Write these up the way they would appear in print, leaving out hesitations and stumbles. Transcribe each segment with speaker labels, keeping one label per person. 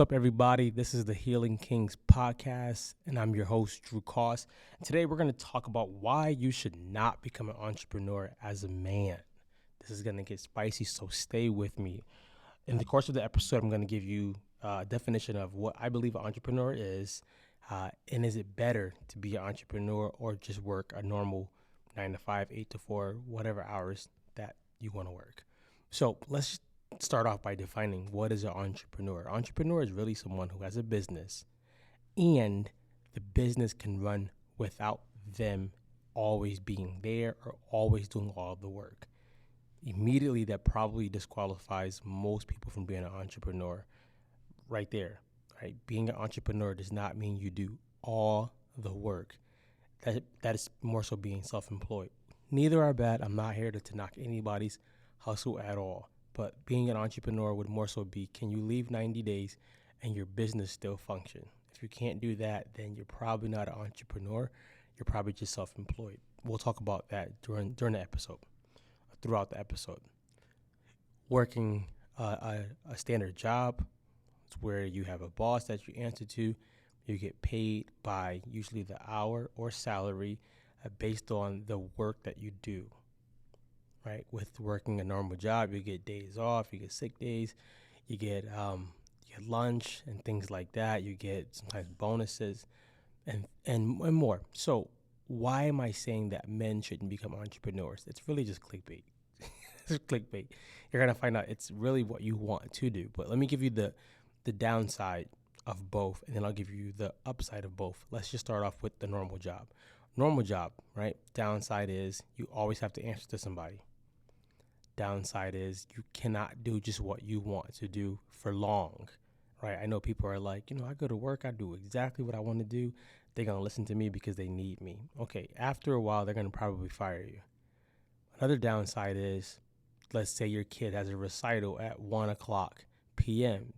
Speaker 1: What's up, everybody? This is the Healing Kings podcast, and I'm your host, Drew Koss. And today, we're going to talk about why you should not become an entrepreneur as a man. This is going to get spicy, so stay with me. In the course of the episode, I'm going to give you a definition of what I believe an entrepreneur is, and is it better to be an entrepreneur or just work a normal 9 to 5, 8 to 4, whatever hours that you want to work. So let's start off by defining what is an entrepreneur. Entrepreneur is really someone who has a business and the business can run without them always being there or always doing all the work. Immediately, that probably disqualifies most people from being an entrepreneur right there. Right? Being an entrepreneur does not mean you do all the work. That is more so being self-employed. Neither are bad. I'm not here to knock anybody's hustle at all. But being an entrepreneur would more so be, can you leave 90 days and your business still function? If you can't do that, then you're probably not an entrepreneur. You're probably just self-employed. We'll talk about that during the episode, throughout the episode. Working a standard job, it's where you have a boss that you answer to. You get paid by usually the hour or salary based on the work that you do. Right, with working a normal job, you get days off, you get sick days, you get lunch and things like that. You get sometimes bonuses and more. So why am I saying that men shouldn't become entrepreneurs? It's really just clickbait. It's clickbait. You're gonna find out it's really what you want to do. But let me give you the downside of both, and then I'll give you the upside of both. Let's just start off with the normal job. Normal job, right? Downside is you always have to answer to somebody. Downside is you cannot do just what you want to do for long, right? I know people are like, I go to work, I do exactly what I want to do. They're going to listen to me because they need me. Okay, after a while, they're going to probably fire you. Another downside is, let's say your kid has a recital at 1 o'clock p.m.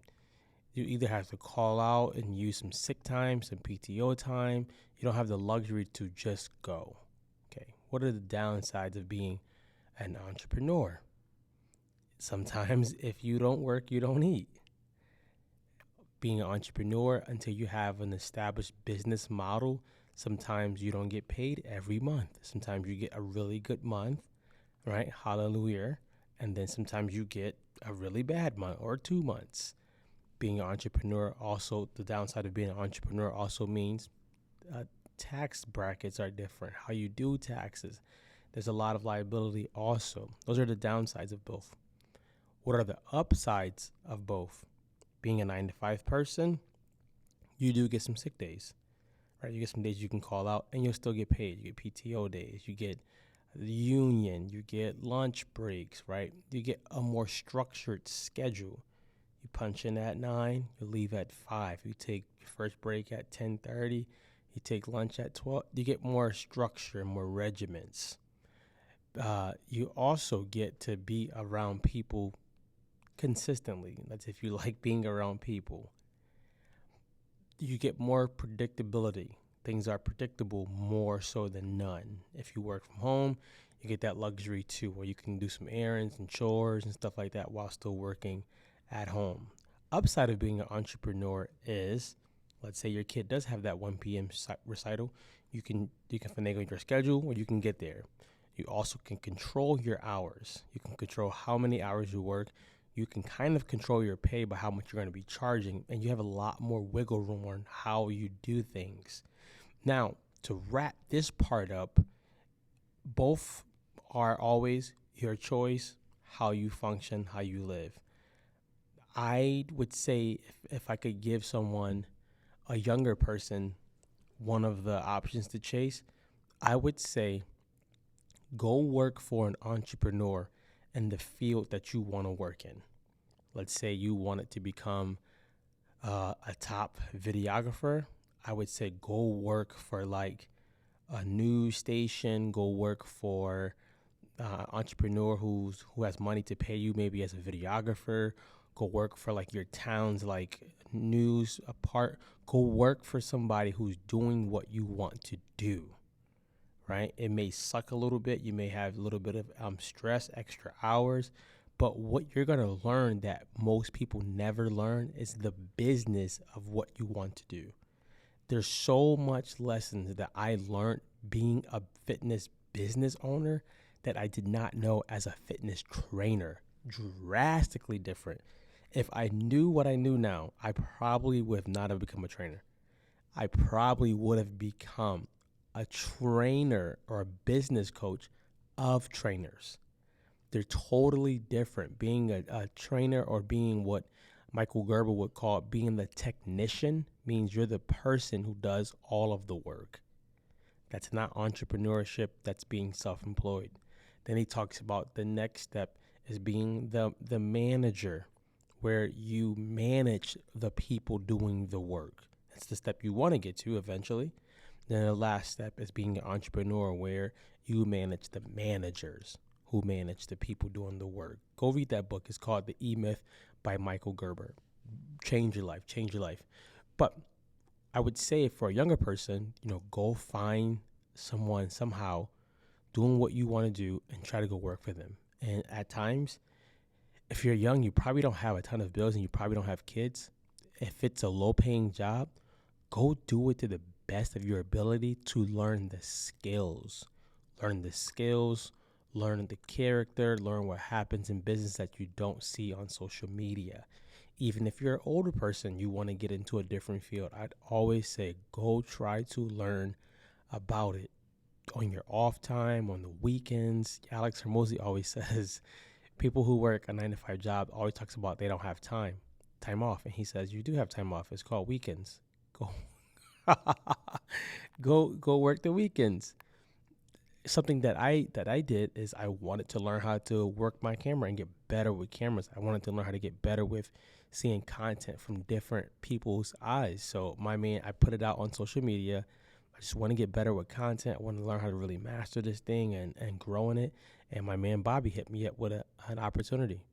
Speaker 1: You either have to call out and use some sick time, some PTO time. You don't have the luxury to just go. Okay, what are the downsides of being an entrepreneur? Sometimes if you don't work, you don't eat. Being an entrepreneur, until you have an established business model, sometimes you don't get paid every month. Sometimes you get a really good month, right? Hallelujah. And then sometimes you get a really bad month or 2 months. Being an entrepreneur also, the downside of being an entrepreneur also means tax brackets are different. How you do taxes. There's a lot of liability also. Those are the downsides of both. What are the upsides of both? Being a 9 to 5 person, you do get some sick days, right? You get some days you can call out and you'll still get paid. You get PTO days, you get the union, you get lunch breaks, right? You get a more structured schedule. You punch in at 9, you leave at 5. You take your first break at 10:30, you take lunch at 12. You get more structure, more regiments. You also get to be around people consistently. That's if you like being around people. You get more predictability. Things are predictable more so than none. If you work from home, you get that luxury too, where you can do some errands and chores and stuff like that while still working at home. Upside of being an entrepreneur is, let's say your kid does have that 1 p.m. recital, you can finagle your schedule or you can get there. You also can control your hours. You can control how many hours you work. You can kind of control your pay by how much you're going to be charging, and you have a lot more wiggle room on how you do things. Now, to wrap this part up, both are always your choice, how you function, how you live. I would say if I could give someone, a younger person, one of the options to chase, I would say go work for an entrepreneur in the field that you want to work in. Let's say you wanted to become a top videographer. I would say go work for like a news station. Go work for entrepreneur who has money to pay you, maybe as a videographer. Go work for like your town's like news part. Go work for somebody who's doing what you want to do. Right? It may suck a little bit. You may have a little bit of stress, extra hours, But what you're going to learn that most people never learn is the business of what you want to do. There's so much lessons that I learned being a fitness business owner that I did not know as a fitness trainer. Drastically different. If I knew what I knew now, I probably would not have become a trainer. I probably would have become a trainer or a business coach of trainers. They're totally different. Being a trainer or being what Michael Gerber would call being the technician means you're the person who does all of the work. That's not entrepreneurship. That's being self-employed. Then he talks about the next step is being the manager, where you manage the people doing the work. That's the step you want to get to eventually. Then the last step is being an entrepreneur, where you manage the managers who manage the people doing the work. Go read that book. It's called The E-Myth by Michael Gerber. Change your life. Change your life. But I would say for a younger person, go find someone somehow doing what you want to do and try to go work for them. And at times, if you're young, you probably don't have a ton of bills and you probably don't have kids. If it's a low-paying job, go do it to the best of your ability to learn the skills. Learn the skills, learn the character, learn what happens in business that you don't see on social media. Even if you're an older person, you want to get into a different field, I'd always say go try to learn about it on your off time, on the weekends. Alex Hermosi always says people who work a 9-to-5 job always talks about they don't have time off. And he says, you do have time off. It's called weekends. Go work the weekends. Something that I did is I wanted to learn how to work my camera and get better with cameras. I wanted to learn how to get better with seeing content from different people's eyes. So I put it out on social media. I just want to get better with content. I want to learn how to really master this thing and grow in it. And my man Bobby hit me up with an opportunity.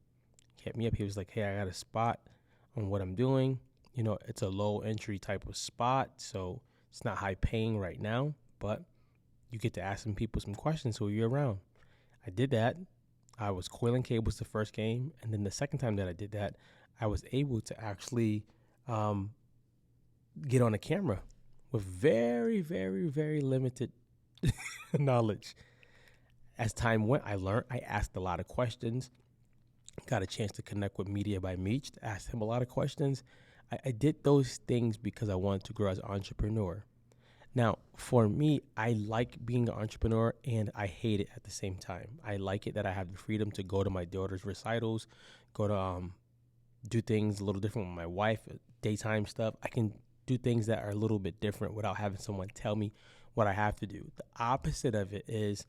Speaker 1: He hit me up. He was like, hey, I got a spot on what I'm doing. It's a low entry type of spot, so it's not high paying right now, but you get to ask some people some questions who you're around. I did that. I was coiling cables the first game, and then the second time that I did that, I was able to actually get on a camera with very, very, very limited knowledge. As time went, I learned. I asked a lot of questions. Got a chance to connect with Media by Meech, to ask him a lot of questions. I did those things because I wanted to grow as an entrepreneur. Now, for me, I like being an entrepreneur and I hate it at the same time. I like it that I have the freedom to go to my daughter's recitals, go to do things a little different with my wife, daytime stuff. I can do things that are a little bit different without having someone tell me what I have to do. The opposite of it is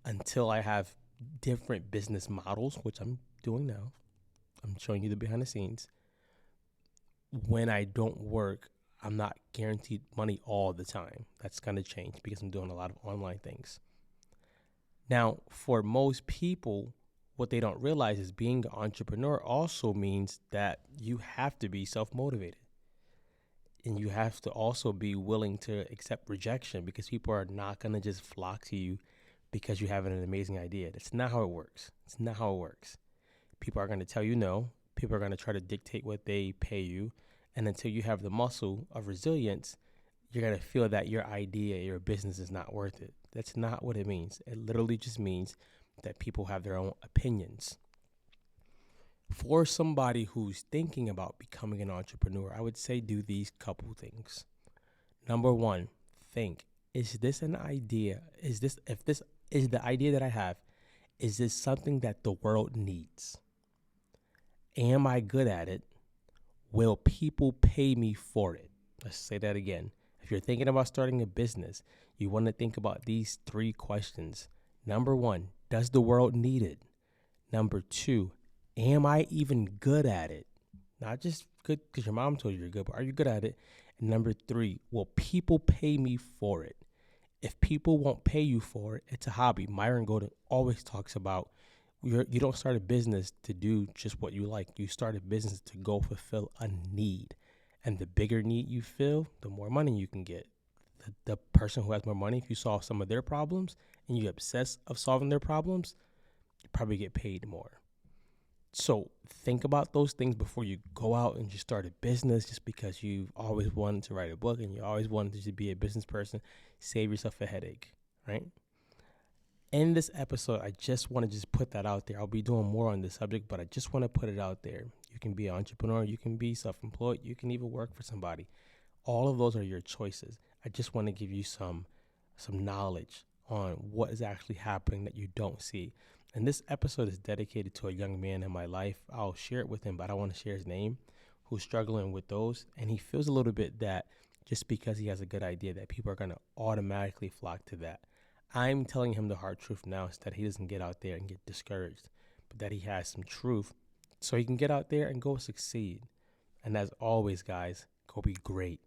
Speaker 1: until I have different business models, which I'm doing now. I'm showing you the behind the scenes. When I don't work, I'm not guaranteed money all the time. That's going to change because I'm doing a lot of online things. Now, for most people, what they don't realize is being an entrepreneur also means that you have to be self-motivated. And you have to also be willing to accept rejection because people are not going to just flock to you because you have an amazing idea. That's not how it works. It's not how it works. People are going to tell you no. People are going to try to dictate what they pay you. And until you have the muscle of resilience, you're going to feel that your idea, your business is not worth it. That's not what it means. It literally just means that people have their own opinions. For somebody who's thinking about becoming an entrepreneur, I would say do these couple things. Number one, think, is this an idea? If this is the idea that I have, is this something that the world needs? Am I good at it? Will people pay me for it? Let's say that again. If you're thinking about starting a business, you want to think about these 3 questions. Number 1, does the world need it? Number 2, am I even good at it? Not just good because your mom told you you're good, but are you good at it? And number 3, will people pay me for it? If people won't pay you for it, it's a hobby. Myron Golden always talks about you don't start a business to do just what you like. You start a business to go fulfill a need. And the bigger need you fill, the more money you can get. The person who has more money, if you solve some of their problems and you obsess of solving their problems, you probably get paid more. So think about those things before you go out and just start a business just because you've always wanted to write a book and you always wanted to be a business person. Save yourself a headache, right? In this episode, I just want to just put that out there. I'll be doing more on this subject, but I just want to put it out there. You can be an entrepreneur, you can be self-employed, you can even work for somebody. All of those are your choices. I just want to give you some knowledge on what is actually happening that you don't see. And this episode is dedicated to a young man in my life. I'll share it with him, but I don't want to share his name, who's struggling with those. And he feels a little bit that just because he has a good idea that people are going to automatically flock to that. I'm telling him the hard truth now is that he doesn't get out there and get discouraged, but that he has some truth so he can get out there and go succeed. And as always, guys, go be great.